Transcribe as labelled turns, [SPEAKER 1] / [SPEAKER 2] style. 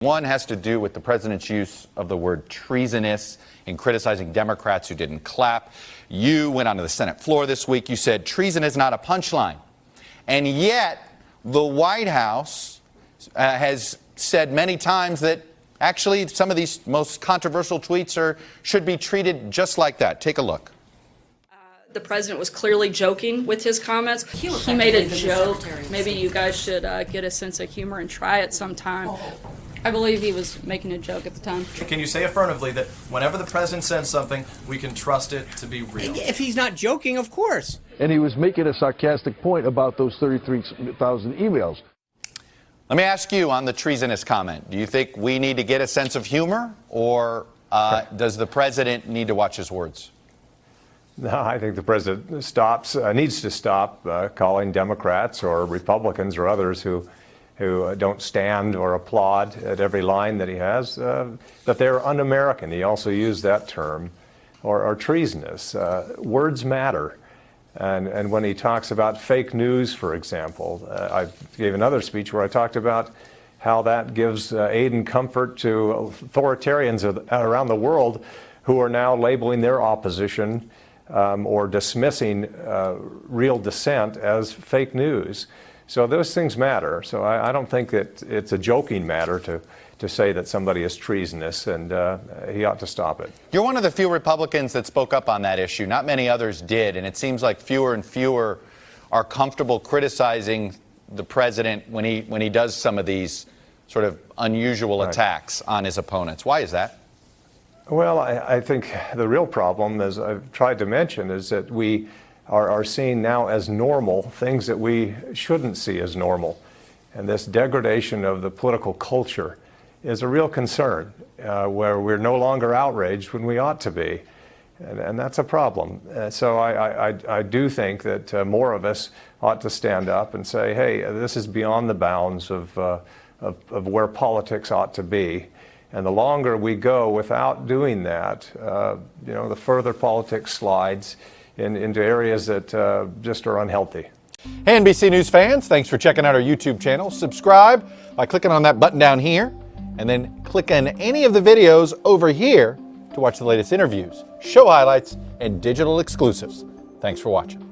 [SPEAKER 1] One has to do with the president's use of the word treasonous in criticizing Democrats who didn't clap. You went onto the Senate floor this week. You said treason is not a punchline. And yet the White House has said many times that actually some of these most controversial tweets should be treated just like that. Take a look.
[SPEAKER 2] The president was clearly joking with his comments. He made a joke. Maybe you guys should get a sense of humor and try it sometime. I believe he was making a joke at the time.
[SPEAKER 3] Can you say affirmatively that whenever the president says something, we can trust it to be real?
[SPEAKER 4] If he's not joking, of course.
[SPEAKER 5] And he was making a sarcastic point about those 33,000 emails.
[SPEAKER 1] Let me ask you on the treasonous comment. Do you think we need to get a sense of humor, or does the president need to watch his words?
[SPEAKER 6] No, I think the president needs to stop calling Democrats or Republicans or others who don't stand or applaud at every line that he has, that they're un-American. He also used that term, or treasonous. Words matter. And when he talks about fake news, for example, I gave another speech where I talked about how that gives aid and comfort to authoritarians around the world who are now labeling their opposition or dismissing real dissent as fake news. So those things matter. So I don't think that it's a joking matter to say that somebody is treasonous, and he ought to stop it.
[SPEAKER 1] You're one of the few Republicans that spoke up on that issue. Not many others did, and it seems like fewer and fewer are comfortable criticizing the president when he does some of these sort of unusual attacks on his opponents. Why is that?
[SPEAKER 6] Well, I think the real problem, as I've tried to mention, is that we are seeing now as normal things that we shouldn't see as normal. And this degradation of the political culture is a real concern, where we're no longer outraged when we ought to be. And that's a problem. So I do think that more of us ought to stand up and say, hey, this is beyond the bounds of where politics ought to be. And the longer we go without doing that, the further politics slides into areas that just are unhealthy.
[SPEAKER 1] Hey, NBC News fans, thanks for checking out our YouTube channel. Subscribe by clicking on that button down here, and then click on any of the videos over here to watch the latest interviews, show highlights, and digital exclusives. Thanks for watching.